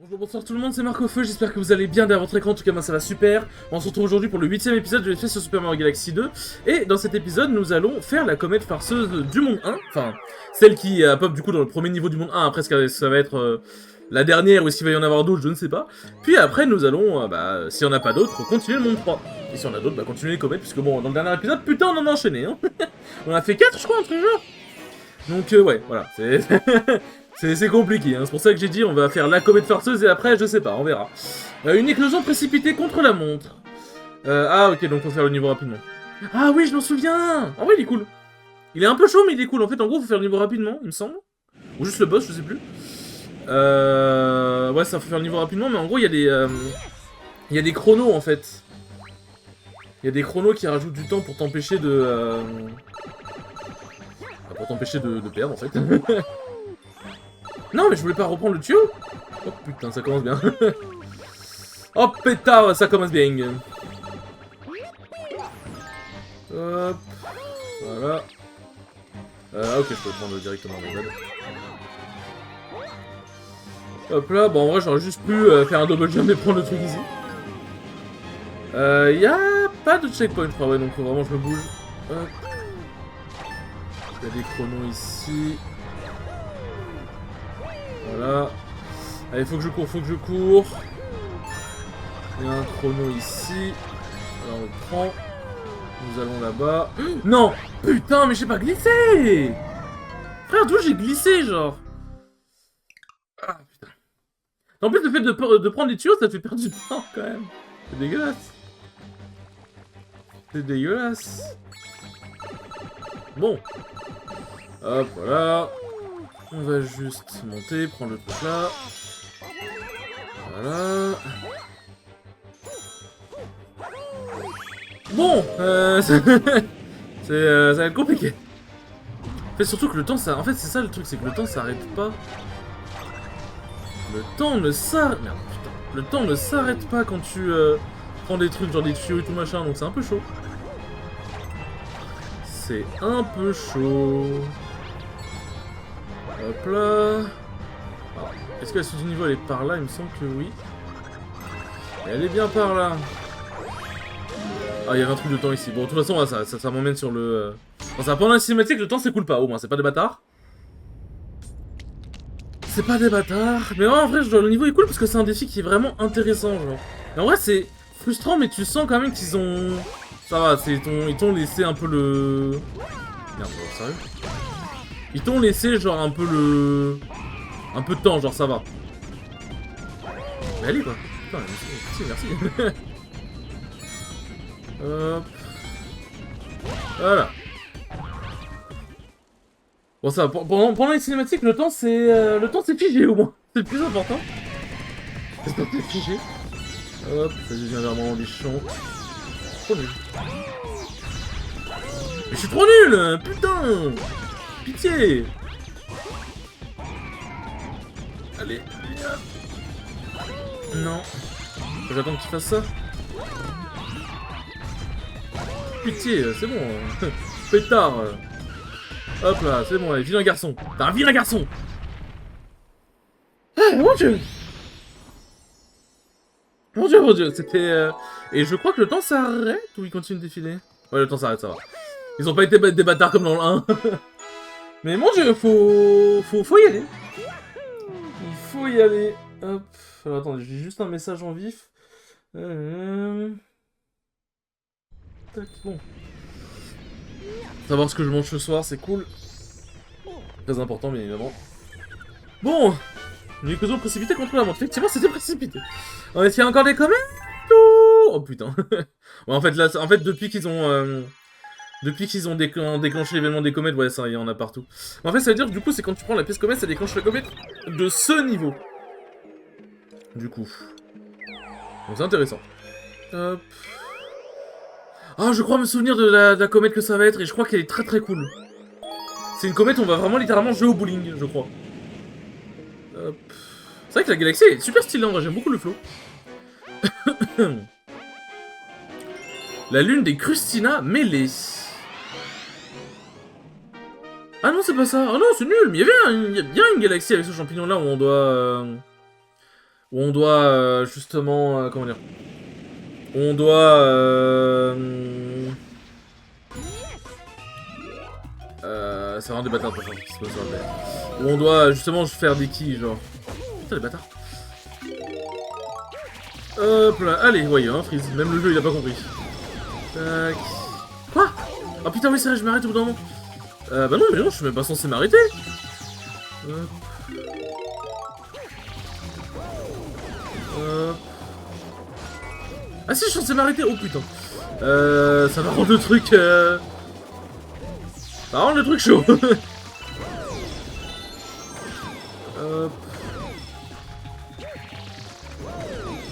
Bonjour, bonsoir tout le monde, c'est Marc au Feu, j'espère que vous allez bien derrière votre écran, en tout cas moi ça va super. On se retrouve aujourd'hui pour le 8ème épisode de l'effet sur Super Mario Galaxy 2. Et dans cet épisode, nous allons faire la comète farceuse du monde 1. Enfin, celle qui pop du coup dans le premier niveau du monde 1, après ça va être la dernière ou est-ce qu'il va y en avoir d'autres, je ne sais pas. Puis après nous allons, s'il n'y en a pas d'autres, continuer le monde 3. Et si on a d'autres, continuer les comètes, puisque bon, dans le dernier épisode, putain on en a enchaîné, hein. On a fait 4 je crois, un truc genre. Donc ouais, voilà, c'est... C'est compliqué, hein. C'est pour ça que j'ai dit on va faire la comète farceuse et après je sais pas, on verra. Une éclosion précipitée contre la montre. Ah ok, donc faut faire le niveau rapidement. Ah oui, je m'en souviens. Ah oui, il est cool. Il est un peu chaud mais il est cool. En fait, en gros, faut faire le niveau rapidement, il me semble. Ou juste le boss, je sais plus. Ouais, ça faut faire le niveau rapidement, mais en gros, il y a des... il y a des chronos en fait. Il y a des chronos qui rajoutent du temps pour t'empêcher de... pour t'empêcher de perdre en fait. Non, mais je voulais pas reprendre le tuyau. Oh putain, ça commence bien. Oh pétard, ça commence bien. Hop. Voilà. Ok, je peux le prendre directement en mode. Hop là, bon en vrai j'aurais juste pu faire un double jump et prendre le truc ici. Y'a pas de checkpoint je crois, ouais, donc faut vraiment que je me bouge. Hop. Y'a des chronos ici. Voilà. Allez, faut que je cours, faut que je cours. Il y a un chrono ici. Alors on le prend. Nous allons là-bas. Non! Putain, mais j'ai pas glissé! Frère, d'où j'ai glissé, genre? Ah, putain. En plus, le fait de prendre des tuyaux, ça te fait perdre du temps, quand même. C'est dégueulasse. C'est dégueulasse. Bon. Hop, voilà. On va juste monter, prendre le truc là. Voilà. Bon, ça va être compliqué. En fait, surtout que le temps, ça... En fait, c'est ça le truc, c'est que le temps s'arrête pas. Le temps ne s'arrête... Merde, putain. Le temps ne s'arrête pas quand tu prends des trucs, genre des tuyaux et tout machin, donc c'est un peu chaud. C'est un peu chaud. Hop là. Est-ce que la suite du niveau, elle est par là? Il me semble que oui. Et elle est bien par là. Ah, il y avait un truc de temps ici. Bon, de toute façon, ça m'emmène sur le... Bon, ça, pendant la cinématique, le temps s'écoule pas, au moins, c'est pas des bâtards. C'est pas des bâtards. Mais ouais, en vrai, le niveau est cool parce que c'est un défi qui est vraiment intéressant, genre. Et en vrai, c'est frustrant, mais tu sens quand même qu'ils ont... Ça va, ils t'ont laissé un peu le... Merde, sérieux? Ils t'ont laissé, genre, un peu le... Un peu de temps, genre, ça va. Mais allez, quoi. Putain, merci. Hop. Voilà. Bon ça, pendant les cinématiques, le temps c'est figé au moins. C'est le plus important. Le temps c'est figé. Hop, ça devient vraiment bichon. Trop nul. Mais je suis trop nul, putain. Pitié. Allez. Non. Faut que j'attende qu'il fasse ça. Pitié, c'est bon. Pétard. Hop là, c'est bon, allez, vilain garçon. T'es un vilain garçon. Ah, mon dieu. Mon dieu, c'était... Et je crois que le temps s'arrête ou il continue de défiler? Ouais, le temps s'arrête, ça va. Ils ont pas été des bâtards comme dans le 1. Mais mon dieu, faut y aller. Il faut y aller. Hop. Alors attendez, j'ai juste un message en vif. Tac, bon. Savoir ce que je mange ce soir, c'est cool. Très important, bien évidemment. Bon, une éclosion précipitée contre la montre. Effectivement, c'était précipité. Est-ce qu'il y a encore des comètes? Oh putain. Ouais, en fait, là, depuis qu'ils ont... déclenché l'événement des comètes, ouais, ça, il y en a partout. En fait, ça veut dire que du coup, c'est quand tu prends la pièce comète, ça déclenche la comète de ce niveau. Du coup. Donc c'est intéressant. Hop. Ah, je crois me souvenir de la comète que ça va être, et je crois qu'elle est très très cool. C'est une comète, on va vraiment littéralement jouer au bowling, je crois. Hop. C'est vrai que la galaxie est super stylée en vrai, j'aime beaucoup le flow. La lune des Crustina mêlée. Ah non, c'est pas ça. Ah non, c'est nul. Mais il y a bien une galaxie avec ce champignon là où on doit... Où on doit, justement... comment dire? On doit... c'est vraiment des bâtards, de toute façon, qui se posent sur la terre. Où on doit, justement, faire des quilles, genre... Putain, les bâtards. Hop là, allez, voyez, hein, freeze. Même le jeu, il a pas compris. Tac. Quoi? Oh putain, oui, c'est vrai, je m'arrête au bout d'un moment. Bah non, mais non, je suis même pas censé m'arrêter. Hop. Hop. Ah si, je suis censé m'arrêter. Oh putain. Ça va rendre le truc... Ça va rendre le truc chaud. Hop.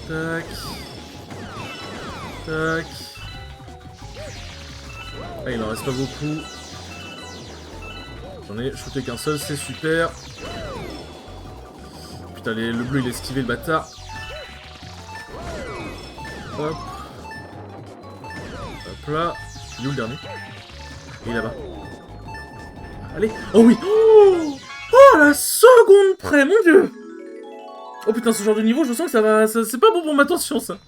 Tac. Tac. Ah, il en reste pas beaucoup. J'en ai shooté qu'un seul, c'est super. Putain, le bleu il a esquivé le bâtard. Hop. Hop là. Il est où le dernier? Il est là-bas. Allez. Oh oui. Oh, oh, la seconde près, mon dieu. Oh putain, ce genre de niveau, je sens que ça va... C'est pas bon pour ma tension, ça.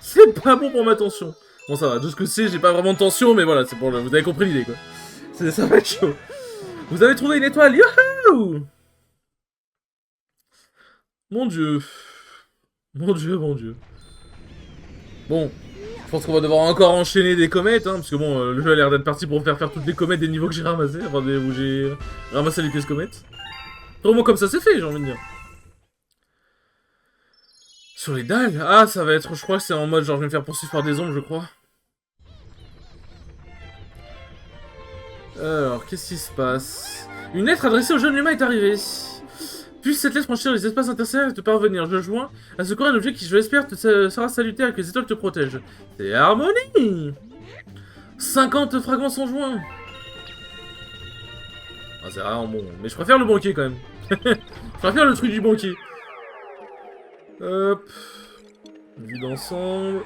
C'est pas bon pour ma tension. Bon, ça va, de ce que c'est, j'ai pas vraiment de tension, mais voilà, c'est pour le... Vous avez compris l'idée, quoi. Ça va être chaud. Vous avez trouvé une étoile, youhou! Mon dieu. Mon dieu, mon dieu. Bon, je pense qu'on va devoir encore enchaîner des comètes, hein, parce que bon, le jeu a l'air d'être parti pour me faire toutes les comètes des niveaux que j'ai ramassés, enfin, où j'ai ramassé les pièces comètes. Vraiment comme ça c'est fait, j'ai envie de dire. Sur les dalles? Ah, ça va être, je crois que c'est en mode genre je vais me faire poursuivre par des ombres, je crois. Alors, qu'est-ce qui se passe? Une lettre adressée au jeune humain est arrivée. Puisse cette lettre franchir les espaces interstellaires et te parvenir. Je joins à secourir un objet qui, je l'espère, te sera salutaire et que les étoiles te protègent. C'est Harmonie! 50 fragments sont joints. Ah, c'est vraiment bon. Mais je préfère le banquier quand même. Je préfère le truc du banquier. Hop. Vue d'ensemble.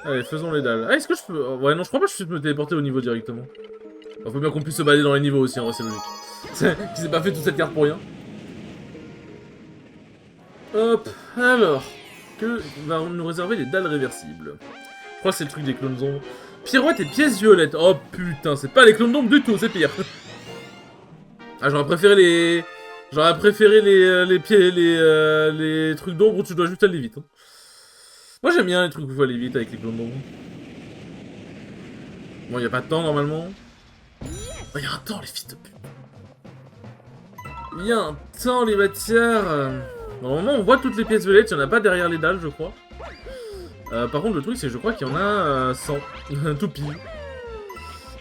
Allez, faisons les dalles. Ah, est-ce que je peux... Ouais, non, je crois pas que je peux me téléporter au niveau directement. Faut bien qu'on puisse se balader dans les niveaux aussi, en vrai, c'est logique. Qui s'est pas fait toute cette carte pour rien. Hop, alors. Que va nous réserver les dalles réversibles? Je crois que c'est le truc des clones d'ombre. Pirouette et pièces violettes. Oh putain, c'est pas les clones d'ombre du tout, c'est pire. Ah, j'aurais préféré les... J'aurais préféré les trucs d'ombre où tu dois juste aller vite. Hein. Moi j'aime bien les trucs où il faut aller vite avec les clones d'ombre. Bon, y a pas de temps normalement. Oh, y a un temps, les fils de pute. Y a un temps, les matières. Normalement, on voit toutes les pièces violettes, y en a pas derrière les dalles, je crois. Par contre, le truc, c'est que je crois qu'il y en a 100. Tout pile.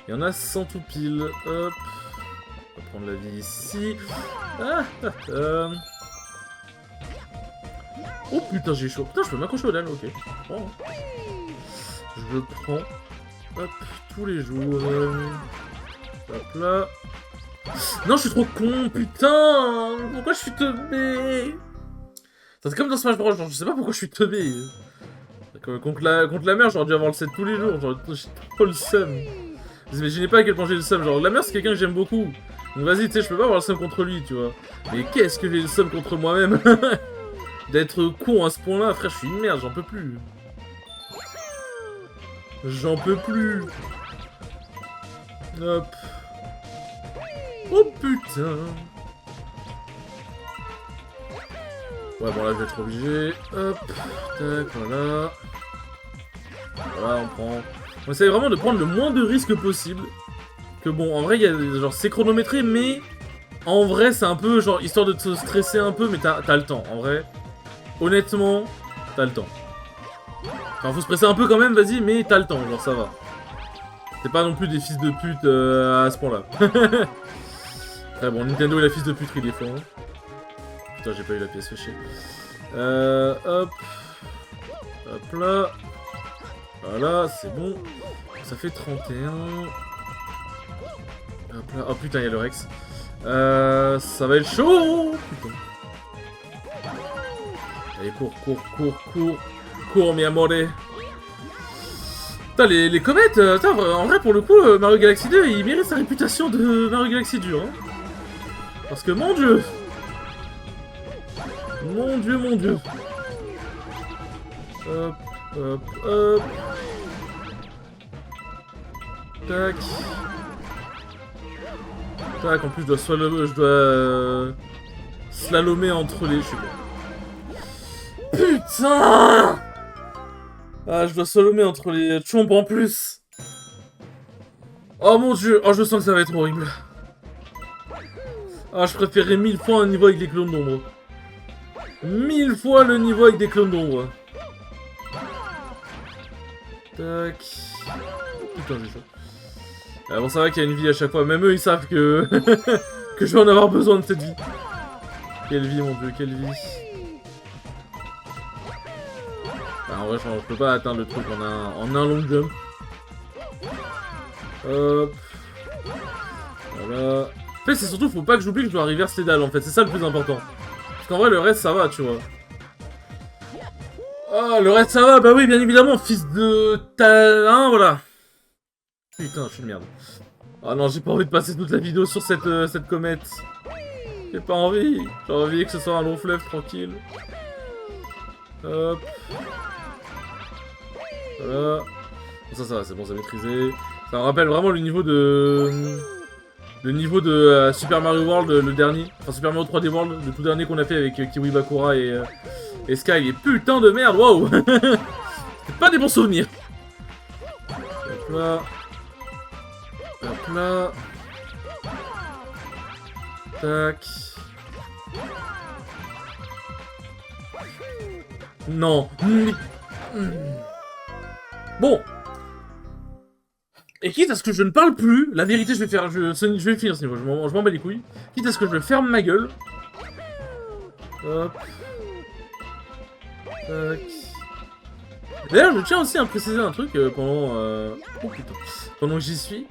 Il y en a 100 tout pile. Hop. On va prendre la vie ici. Oh putain, j'ai chaud. Putain, je peux m'accrocher aux dalles, ok. Oh. Je prends. Hop, tous les jours. Hop là. Non, je suis trop con, putain. Pourquoi je suis teubé? C'est comme dans Smash Bros, genre, je sais pas pourquoi je suis teubé. Contre la mer, j'aurais dû avoir le set tous les jours, j'ai trop le seum. Vous imaginez pas à quel point j'ai le seum, genre la mer c'est quelqu'un que j'aime beaucoup. Donc vas-y, tu sais, je peux pas avoir le seum contre lui, tu vois. Mais qu'est-ce que j'ai le seum contre moi-même? D'être con à ce point-là, frère, je suis une merde, j'en peux plus. J'en peux plus. Hop. Oh putain. Ouais, bon là je vais être obligé. Hop. Tac, voilà. Voilà, on prend... On essaie vraiment de prendre le moins de risques possible. Que bon, en vrai, il y a genre c'est chronométré, mais en vrai, c'est un peu genre histoire de te stresser un peu, mais t'as le temps. En vrai, honnêtement, t'as le temps. Enfin, faut se presser un peu quand même, vas-y, mais t'as le temps, genre ça va. C'est pas non plus des fils de pute à ce point-là. Très bon, Nintendo est la fils de puterie des fois. Hein. Putain, j'ai pas eu la pièce, fait chier. Hop. Hop là. Voilà, c'est bon. Ça fait 31. Hop là. Oh putain, il y a le Rex. Ça va être chaud. Putain. Allez, cours, cours, cours, cours. Cours, mi amore. Putain, les comètes, en vrai, pour le coup, Mario Galaxy 2, il mérite sa réputation de Mario Galaxy dur. Hein. Parce que, mon dieu. Mon dieu, mon dieu. Hop, hop, hop. Tac. Tac, en plus je dois slalomer entre les... Je sais pas. Putain. Ah, je dois slalomer entre les chompes en plus. Oh mon dieu, oh je sens que ça va être horrible. Ah, je préférerais 1000 fois un niveau avec des clones d'ombre. 1000 fois le niveau avec des clones d'ombre. Tac. Putain, j'ai chaud. Ah, bon, ça va qu'il y a une vie à chaque fois. Même eux, ils savent que... que je vais en avoir besoin de cette vie. Quelle vie, mon dieu, quelle vie. Ah, en vrai, je peux pas atteindre le truc en un long jump. Hop. Voilà. En fait, c'est surtout, faut pas que j'oublie que je dois reverse les dalles, en fait. C'est ça le plus important. Parce qu'en vrai, le reste, ça va, tu vois. Ah, le reste, ça va. Bah oui, bien évidemment, fils de talent, voilà. Putain, je suis une merde. Oh non, j'ai pas envie de passer toute la vidéo sur cette comète. J'ai pas envie. J'ai envie que ce soit un long fleuve tranquille. Hop. Voilà. Bon, ça va, c'est bon, c'est maîtrisé. Ça me rappelle vraiment le niveau de... Le niveau de Super Mario World, le dernier. Enfin, Super Mario 3D World, le tout dernier qu'on a fait avec Kiwi Bakura et Sky. Et putain de merde, waouh. C'est pas des bons souvenirs. Hop là. Hop là. Tac. Non. Bon. Et quitte à ce que je ne parle plus, la vérité, je vais finir ce niveau, je m'en bats les couilles. Quitte à ce que je ferme ma gueule. Hop. Tac. D'ailleurs, je tiens aussi à préciser un truc pendant... Oh putain. Pendant que j'y suis.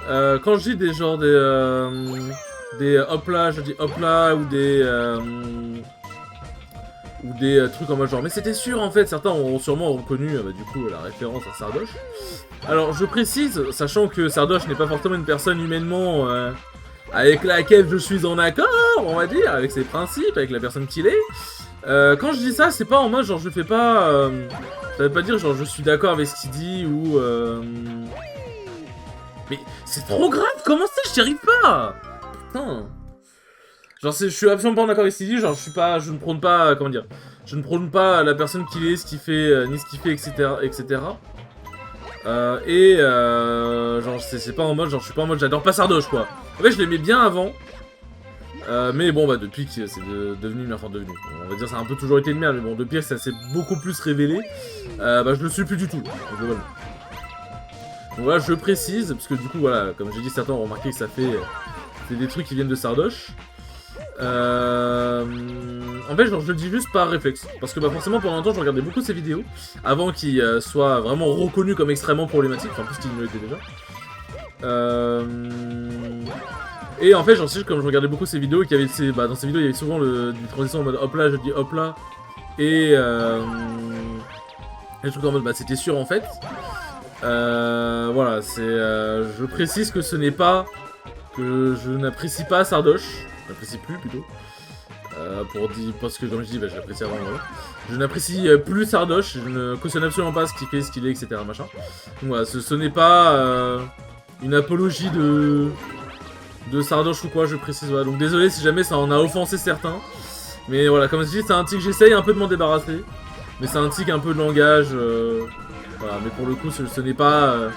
Quand je dis des genres des hop là, je dis hop là, ou des trucs en mode genre, mais c'était sûr en fait, certains ont sûrement reconnu du coup la référence à Sardoche. Alors je précise, sachant que Sardoche n'est pas forcément une personne humainement avec laquelle je suis en accord, on va dire, avec ses principes, avec la personne qu'il est. Quand je dis ça, c'est pas en mode genre je fais pas... ça veut pas dire genre je suis d'accord avec ce qu'il dit ou... Mais c'est trop grave, comment ça j'y arrive pas? Putain. Genre je suis absolument pas en accord avec ce qu'il dit, genre je ne prône pas, comment dire, je ne prône pas la personne qu'il est, ce qu'il fait, ni ce qu'il fait, etc. etc. Genre c'est pas en mode, genre je suis pas en mode j'adore pas Sardoche quoi. En fait je l'aimais bien avant, mais bon bah depuis que c'est devenu, enfin devenu, on va dire ça a un peu toujours été une merde, mais bon depuis que ça s'est beaucoup plus révélé, bah je le suis plus du tout, globalement. Donc voilà, je précise, parce que du coup voilà, comme j'ai dit, certains ont remarqué que ça fait des trucs qui viennent de Sardoche. En fait, genre, je le dis juste par réflexe. Parce que bah, forcément, pendant longtemps, je regardais beaucoup ses vidéos. Avant qu'il soit vraiment reconnu comme extrêmement problématique. Enfin, plus qu'il ne l'était déjà. Et en fait, genre, comme je regardais beaucoup ses vidéos, qu'il y avait dans ses vidéos, il y avait souvent des transitions en mode hop là, je dis hop là. Et des trucs en mode bah, c'était sûr en fait. Voilà, je précise que ce n'est pas que je n'apprécie pas Sardoche. Je n'apprécie plus plutôt. Parce que comme je dis, bah, je l'apprécie avant. Voilà. Je n'apprécie plus Sardoche, je ne cautionne absolument pas ce qu'il fait, ce qu'il est, etc. Machin. Donc voilà, ce n'est pas une apologie de Sardoche ou quoi, je précise. Voilà. Donc désolé si jamais ça en a offensé certains. Mais voilà, comme je dis, c'est un tic, j'essaye un peu de m'en débarrasser. Mais c'est un tic un peu de langage. Voilà, mais pour le coup, ce n'est pas...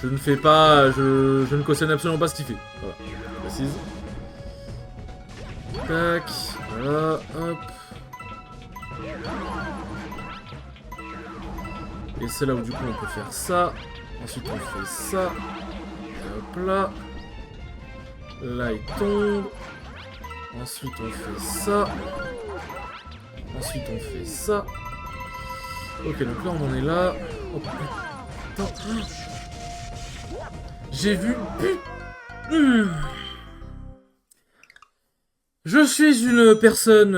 je ne fais pas... Je ne cautionne absolument pas ce qu'il fait. Voilà, je précise. Tac, voilà, hop. Et c'est là où du coup on peut faire ça. Ensuite on fait ça. Hop là. Là il tombe. Ensuite on fait ça. Ensuite on fait ça. Ok, donc là on en est là. Oh putain. J'ai vu... Je suis une personne,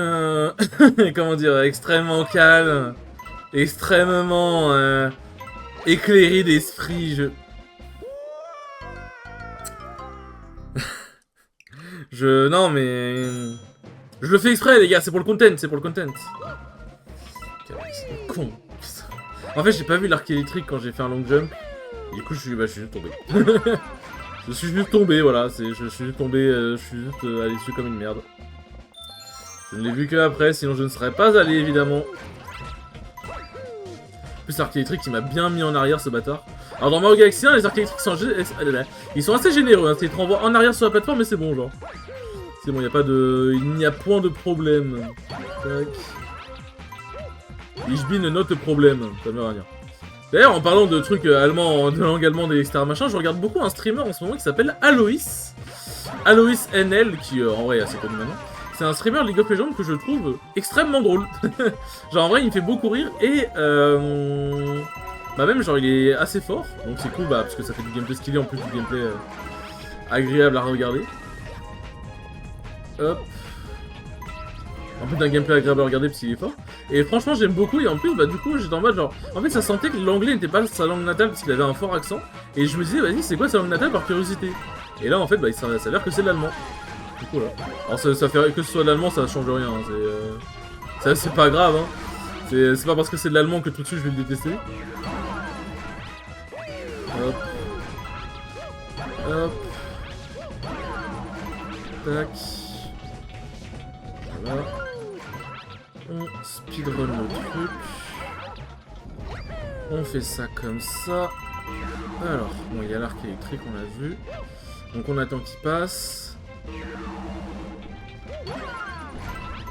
comment dire, extrêmement calme, extrêmement éclairée d'esprit. Non mais, Je le fais exprès, les gars, c'est pour le content, c'est pour le content. C'est con. En fait, j'ai pas vu l'arc électrique quand j'ai fait un long jump. Et du coup, je suis juste tombé. Je suis juste tombé, voilà. Je suis juste tombé, je suis juste allé dessus comme une merde. Je ne l'ai vu que après, sinon je ne serais pas allé, évidemment. En plus, l'arc électrique, il m'a bien mis en arrière, ce bâtard. Alors, dans Mario Galaxy 1, les arcs électriques sont, ils sont assez généreux. Hein. Ils te renvoient en arrière sur la plateforme, mais c'est bon, genre. C'est bon, il n'y a point de problème. Tac. Ich bin notre problème. Ça veut rien. D'ailleurs, en parlant de trucs allemands, de langue allemande et etc. machin, je regarde beaucoup un streamer en ce moment qui s'appelle Alois. Alois NL, qui en vrai est assez connu maintenant. C'est un streamer League of Legends que je trouve extrêmement drôle. Genre en vrai, il me fait beaucoup rire et bah même genre il est assez fort. Donc c'est cool bah parce que ça fait du gameplay skillé en plus du gameplay agréable à regarder. Hop. En plus d'un gameplay agréable à regarder parce qu'il est fort. Et franchement j'aime beaucoup et en plus bah du coup j'étais en mode genre... En fait ça sentait que l'anglais n'était pas sa langue natale parce qu'il avait un fort accent. Et je me disais vas-y c'est quoi sa langue natale par curiosité. Et là en fait bah il s'avère que c'est l'allemand. Du coup là. Alors ça fait que ce soit l'allemand ça change rien. Hein. C'est pas grave hein. C'est pas parce que c'est de l'allemand que tout de suite je vais le détester. Hop. Hop. Tac. Voilà. On speedrun le truc. On fait ça comme ça. Alors, bon, il y a l'arc électrique, on l'a vu. Donc on attend qu'il passe.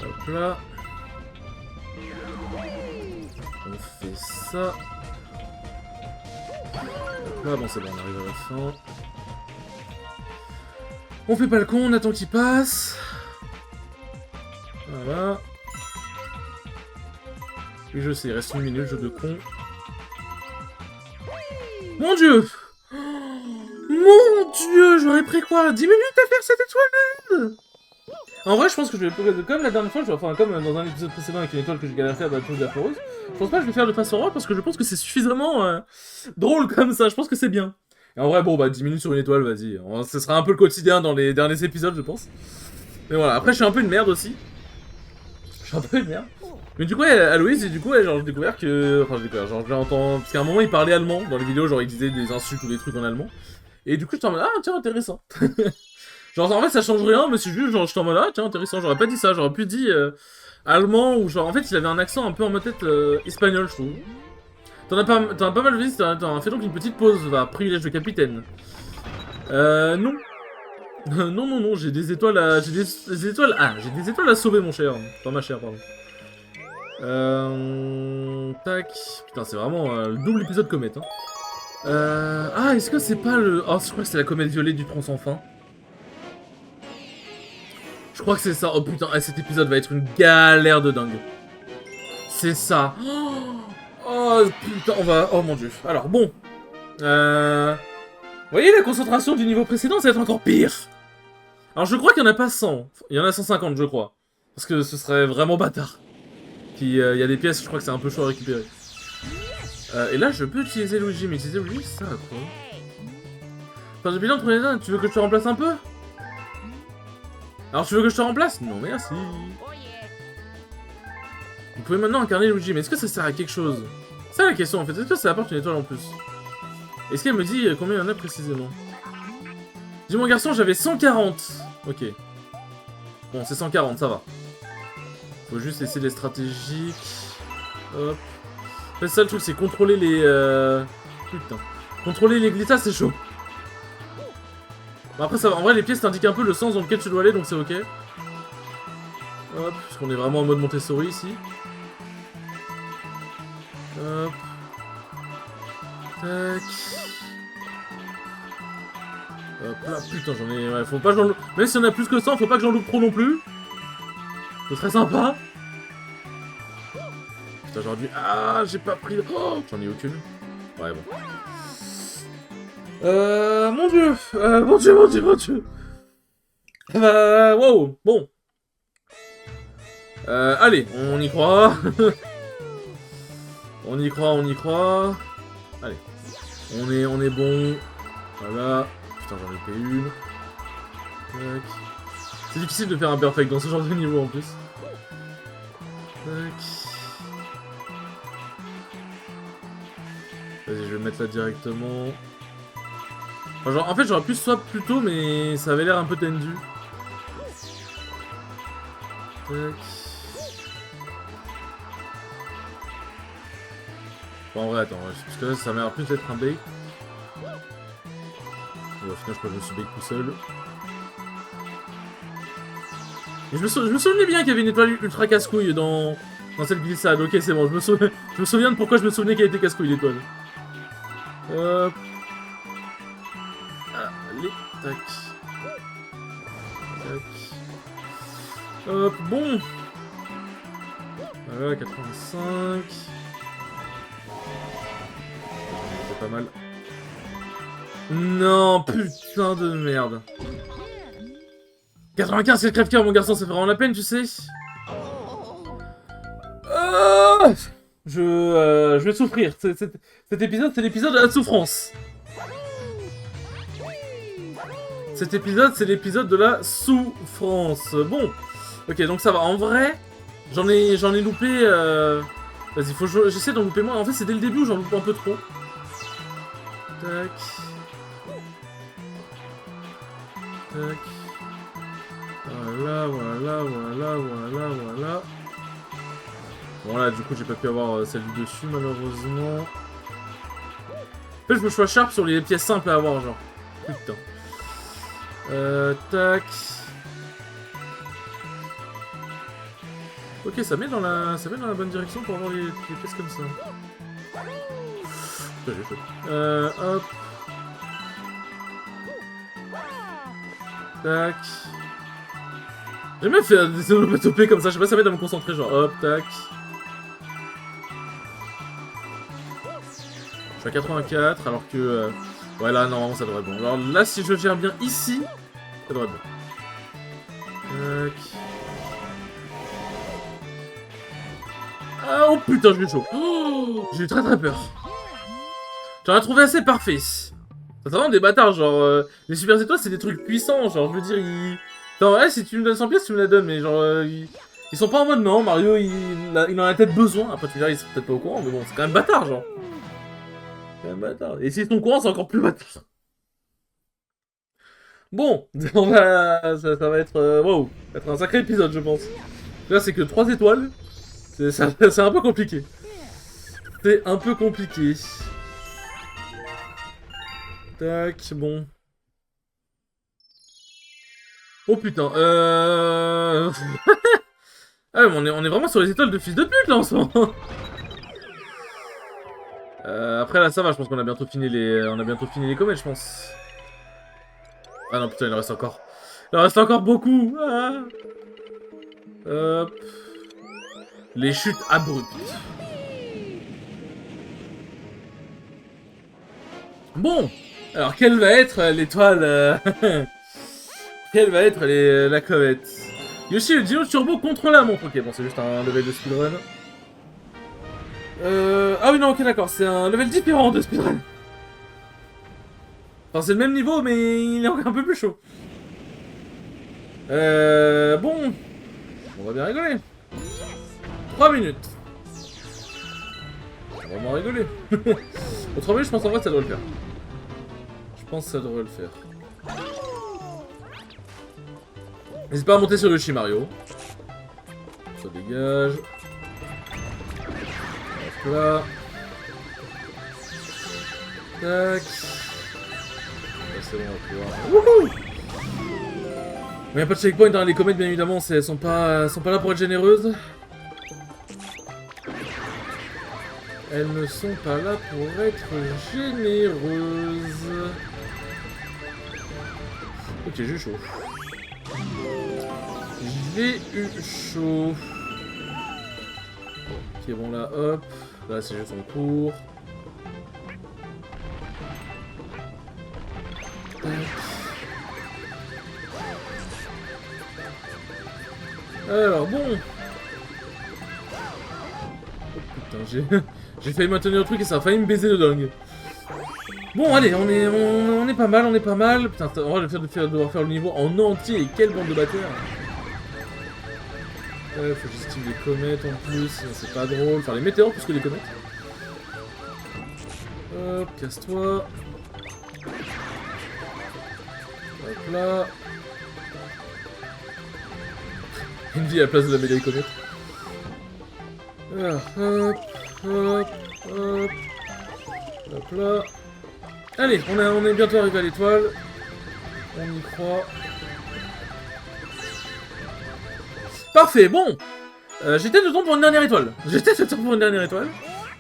Hop là. On fait ça. Hop là, bon c'est bon, on arrive à la fin. On fait pas le con, on attend qu'il passe. Voilà. Et je sais, il reste une minute, jeu de con. Mon dieu! Mon dieu! J'aurais pris quoi? 10 minutes à faire cette étoile! En vrai, je pense que je vais, comme la dernière fois, enfin comme dans un épisode précédent avec une étoile que j'ai galéré à faire, bah, de la foreuse, je pense pas que je vais faire de façon rare parce que je pense que c'est suffisamment drôle comme ça, je pense que c'est bien. Et en vrai, bon, bah 10 minutes sur une étoile, vas-y. Ce sera un peu le quotidien dans les derniers épisodes, je pense. Mais voilà, après, je suis un peu une merde aussi. Je suis un peu une merde. Mais du coup, Aloïs, et du coup, genre, j'ai découvert que... Enfin, j'ai découvert, genre, j'entends... Parce qu'à un moment, il parlait allemand dans les vidéos, genre, il disait des insultes ou des trucs en allemand. Et du coup, j'étais en mode, ah, tiens, intéressant. Genre, en fait, ça change rien, mais c'est juste, genre, j'étais en mode, ah, tiens, intéressant. J'aurais pas dit ça, j'aurais pu dire allemand, ou genre, en fait, il avait un accent un peu en mode tête espagnol, je trouve. T'en as pas mal vu, t'en as fait donc une petite pause, va, privilège de capitaine. Non. non, j'ai des étoiles à... J'ai des étoiles... Ah, j'ai des étoiles à sauver, mon cher. Enfin, ma chère, pardon. Tac. Putain, c'est vraiment le double épisode comète, hein. Ah, est-ce que c'est pas le... Oh, je crois que c'est la comète violet du tronc sans fin. Je crois que c'est ça. Oh putain, cet épisode va être une galère de dingue. C'est ça. Oh putain, on va... Oh mon dieu. Alors, bon. Vous voyez, la concentration du niveau précédent, ça va être encore pire. Alors, je crois qu'il n'y en a pas 100. Il y en a 150, je crois. Parce que ce serait vraiment bâtard. Puis, il y a des pièces, je crois que c'est un peu chaud à récupérer. Et là, je peux utiliser Luigi, mais utiliser Luigi, ça à quoi? Enfin, j'ai bien entre les deux, tu veux que je te remplace un peu? Alors, tu veux que je te remplace? Non, merci. Vous pouvez maintenant incarner Luigi, mais est-ce que ça sert à quelque chose? C'est la question, en fait. Est-ce que ça apporte une étoile en plus? Est-ce qu'elle me dit combien il y en a précisément? Dis mon garçon, j'avais 140. Ok. Bon, c'est 140, ça va. Faut juste essayer les stratégiques. Hop. En fait, ça, le truc, c'est contrôler les... Putain. Contrôler les glissades, c'est chaud. Bon, après, ça va. En vrai, les pièces t'indiquent un peu le sens dans lequel tu dois aller, donc c'est ok. Hop, parce qu'on est vraiment en mode Montessori, ici. Hop. Tac. Hop là, putain, j'en ai... Ouais, faut pas que j'en loupe... Même si on a plus que 100, faut pas que j'en loupe trop non plus. Ce serait sympa. Putain, j'aurais dû... Ah, j'ai pas pris... Oh, j'en ai aucune. Ouais, bon. Mon dieu. Mon dieu. Wow, bon. Allez, on y croit. On y croit. Allez. On est bon. Voilà. Putain, j'en ai fait une. Tac. C'est difficile de faire un perfect dans ce genre de niveau en plus. Tac. Vas-y, je vais mettre là directement. Enfin, genre, en fait, j'aurais pu swap plus tôt, mais ça avait l'air un peu tendu. Tac. Bon, en vrai, attends, parce que là, ça m'a l'air plus d'être un bait. Bon, au final, je crois que je me suis bait tout seul. Et je me souvenais bien qu'il y avait une étoile ultra casse-couille dans cette glissade. Ok, c'est bon, je me souviens de pourquoi je me souvenais qu'elle était casse-couille l'étoile. Hop. Allez, tac. Tac. Hop, bon. Voilà, 85. C'est pas mal. Non, putain de merde. 95, c'est crève-cœur, mon garçon, ça fait vraiment la peine, tu sais. Je vais souffrir. Cet épisode, c'est l'épisode de la souffrance. Cet épisode, c'est l'épisode de la souffrance. Bon. Ok, donc ça va. En vrai, j'en ai loupé... Vas-y, faut que j'essaie d'en louper moins. En fait, c'est dès le début où j'en loupe un peu trop. Tac. Tac. Voilà. Bon là, du coup, j'ai pas pu avoir celle du dessus, malheureusement. En fait, je me choisis sharp sur les pièces simples à avoir, genre. Putain. Tac. Ok, ça met dans la bonne direction pour avoir les pièces comme ça. Putain, j'ai chaud. Hop. Tac. J'ai même fait des onomatopées comme ça, je sais pas si ça m'aide à me concentrer, genre hop, tac. Je suis à 84, alors que... ouais, là, normalement, ça devrait être bon. Alors là, si je gère bien ici, ça devrait être bon. Tac. Ah, oh putain, j'ai eu chaud. Oh, j'ai eu très peur. J'en ai trouvé assez parfait. C'est vraiment des bâtards, genre... les super étoiles, c'est des trucs puissants, genre, je veux dire, ils... Attends, ouais, si tu me donnes 100 pièces, tu me la donnes, mais genre... ils sont pas en mode, non, Mario, il en a peut-être besoin. Après, tu diras, ils sont peut-être pas au courant, mais bon, c'est quand même bâtard, genre. C'est quand même bâtard. Et s'ils sont au courant, c'est encore plus bâtard. Bon, on va... ça va être... wow, ça va être un sacré épisode, je pense. Là, c'est que 3 étoiles. C'est un peu compliqué. C'est un peu compliqué. Tac, bon. Oh putain, Ah ouais, mais on est vraiment sur les étoiles de fils de pute là en ce moment. Après là ça va, je pense qu'on a bientôt fini les comètes, je pense. Ah non putain, il en reste encore. Il en reste encore beaucoup. Ah. Hop. Les chutes abruptes. Bon, alors quelle va être l'étoile quelle va être la comète? Yoshi, le Dino Turbo contre la montre. Ok, bon, c'est juste un level de speedrun. Ah oui, non, ok, d'accord, c'est un level différent de speedrun. Enfin, c'est le même niveau, mais il est encore un peu plus chaud. Bon. On va bien rigoler. 3 minutes. On va vraiment rigoler. Au 3 minutes, je pense en vrai, ça devrait le faire. Je pense que ça devrait le faire. N'hésite pas à monter sur Yoshi Mario. Ça dégage. Hop là. Tac. C'est bon, on va pouvoir... Wouhou! Il n'y a pas de checkpoint dans les comètes, bien évidemment, elles sont pas là pour être généreuses. Elles ne sont pas là pour être généreuses. Ok, j'ai eu chaud. J'ai eu chaud. Ok, bon là, hop. Là, c'est juste en cours. Tac. Alors, bon. Oh putain, j'ai failli maintenir le truc et ça a failli me baiser de dingue. Bon, allez, on est pas mal, on est pas mal. Putain, on va devoir faire le niveau en entier. Et quelle bande de bâtards. Ouais, faut que j'esquive les comètes en plus, sinon c'est pas drôle. Enfin, les météores plus que les comètes. Hop, casse-toi. Hop là. Une vie à la place de la médaille comète. Voilà, hop, hop, hop. Hop là. Allez, on est bientôt arrivé à l'étoile. On y croit. Parfait, bon. J'étais de temps pour une dernière étoile.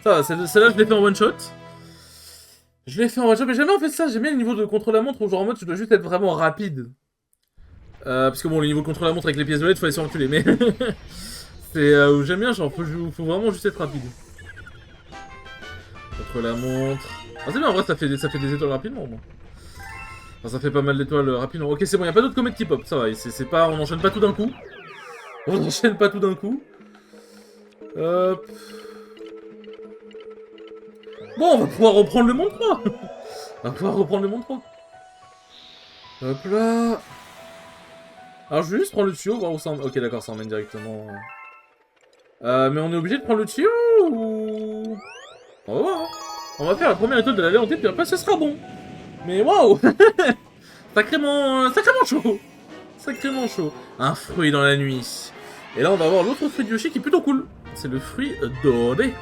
Ça va, celle-là je l'ai fait en one shot. Mais j'aime bien en fait ça, j'aime bien le niveau de contre-la-montre où genre en mode tu dois juste être vraiment rapide. Parce que bon, le niveau de contre-la-montre avec les pièces violettes, faut aller sur enculer, mais... c'est j'aime bien, genre faut vraiment juste être rapide. Contre-la-montre... Ah c'est bien, en vrai ça fait des étoiles rapidement au moins. Enfin, ça fait pas mal d'étoiles rapidement. Ok, c'est bon, y'a pas d'autres comètes qui pop, ça va, c'est pas... On enchaîne pas tout d'un coup. Hop... Bon, on va pouvoir reprendre le monde 3. Hop là. Alors je vais juste prendre le tuyau, voir où ça emmène. Ok d'accord, ça emmène directement. Mais on est obligé de prendre le tuyau ou... On va voir. Hein. On va faire la première étoile de la lentille, puis après ce sera bon. Mais waouh. Sacrément chaud. Sacrément chaud. Un fruit dans la nuit. Et là on va avoir l'autre fruit de Yoshi qui est plutôt cool. C'est le fruit doré.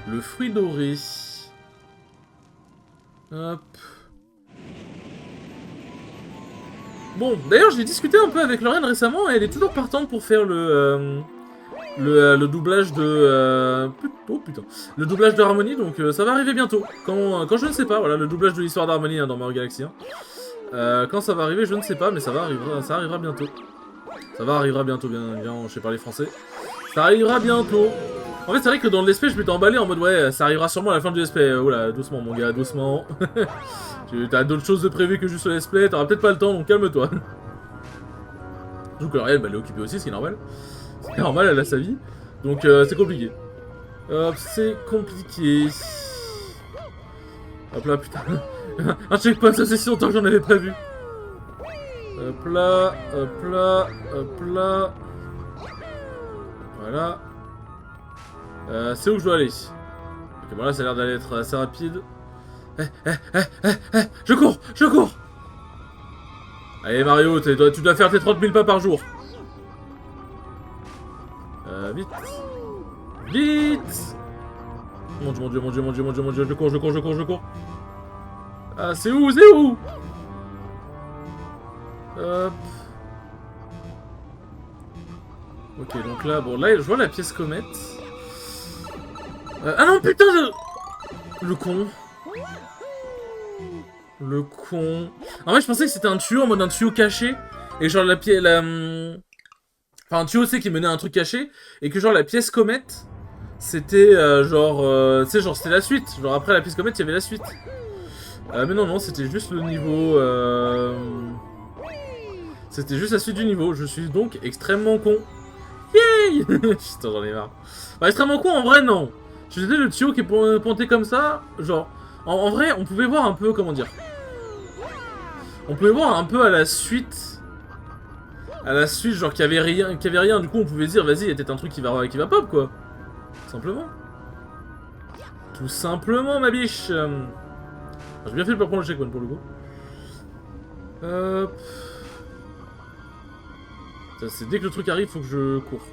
Le fruit doré. Hop. Bon, d'ailleurs, j'ai discuté un peu avec Lauriane récemment et elle est toujours partante pour faire le doublage de... oh putain. Le doublage de Harmony, donc ça va arriver bientôt. Quand je ne sais pas, voilà, le doublage de l'histoire d'Harmony hein, dans Mario Galaxy 1. Quand ça va arriver, je ne sais pas, mais ça arrivera bientôt. Ça arrivera bientôt, bien, je sais parler français. Ça arrivera bientôt. En fait, c'est vrai que dans l'esprit, je m'étais emballé en mode ouais, ça arrivera sûrement à la fin du let's play. Oula, doucement, mon gars, doucement. T'as d'autres choses de prévues que juste le let's play, t'auras peut-être pas le temps, donc calme-toi. Donc, elle, elle est occupée aussi, ce qui est normal. C'est normal, elle a sa vie. Donc, c'est compliqué. Hop, c'est compliqué. Hop là, putain. Un checkpoint, ça c'est si longtemps que j'en avais pas vu. Hop là, hop là, hop là. Voilà. C'est où je dois aller? Ok, bon là ça a l'air d'aller être assez rapide. Je cours. Allez Mario, tu dois faire tes 30 000 pas par jour. Vite. Mon dieu, je cours. Ah, c'est où? Hop. Ok, donc là, bon, là, je vois la pièce comète. Ah non, putain de... Le con. En vrai, je pensais que c'était un tuyau en mode un tuyau caché. Et genre la pièce... Enfin, un tuyau, tu sais, qui menait à un truc caché. Et que genre la pièce comète, c'était genre... tu sais, genre c'était la suite. Genre après la pièce comète, il y avait la suite. Mais non, c'était juste le niveau... C'était juste la suite du niveau. Je suis donc extrêmement con. Yay. Putain, j'en ai marre. Bah, extrêmement con, en vrai, non. Je disais le tuyau qui est pointé comme ça, genre... En vrai, on pouvait voir un peu, comment dire... On pouvait voir un peu à la suite... genre qu'il y avait rien, du coup on pouvait dire, vas-y, il y a peut-être un truc qui va pop, quoi. Tout simplement, ma biche. J'ai bien fait de pas prendre le checkpoint, pour le coup. Hop... C'est dès que le truc arrive, faut que je cours.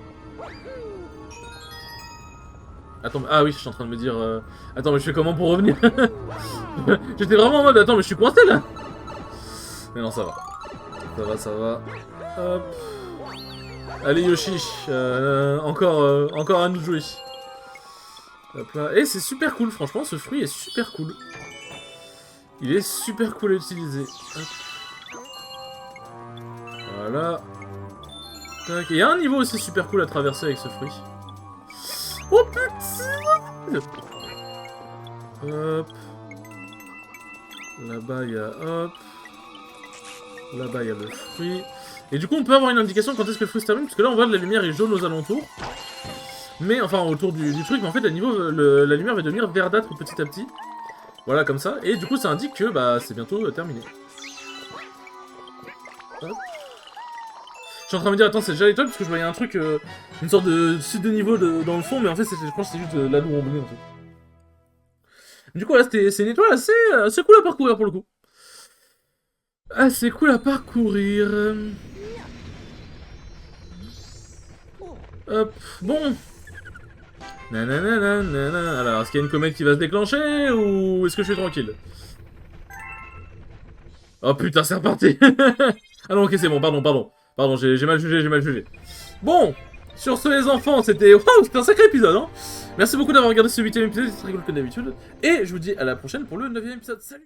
Attends, ah oui, je suis en train de me dire... Attends, mais je fais comment pour revenir? J'étais vraiment en mode, attends, mais je suis coincé là. Mais non, ça va. Hop. Allez Yoshi, encore à nous de jouer. Hop là. Et c'est super cool, franchement, ce fruit est super cool. Il est super cool à utiliser. Hop. Voilà. Tac. Et il y a un niveau aussi super cool à traverser avec ce fruit. Oh putain! Hop. Là-bas, il y a... Hop. Là-bas, il y a le fruit. Et du coup, on peut avoir une indication quand est-ce que le fruit se termine, parce que là, on voit que la lumière est jaune aux alentours. Mais, enfin, autour du truc, mais en fait, la lumière va devenir verdâtre petit à petit. Voilà, comme ça. Et du coup, ça indique que bah, c'est bientôt terminé. Hop. Je suis en train de me dire, attends, c'est déjà l'étoile parce que je voyais un truc, une sorte de suite de niveau dans le fond, mais en fait, je pense que c'est juste l'anneau randonnée en fait. Du coup, là, c'est une étoile assez cool à parcourir pour le coup. Assez cool à parcourir. Hop, bon. Nanana. Alors, est-ce qu'il y a une comète qui va se déclencher ou est-ce que je suis tranquille? Oh putain, c'est reparti. Ah non, ok, c'est bon, pardon. Pardon, j'ai mal jugé. Bon, sur ce les enfants, c'était un sacré épisode, hein. Merci beaucoup d'avoir regardé ce 8ème épisode, c'est très cool comme d'habitude. Et je vous dis à la prochaine pour le 9ème épisode. Salut.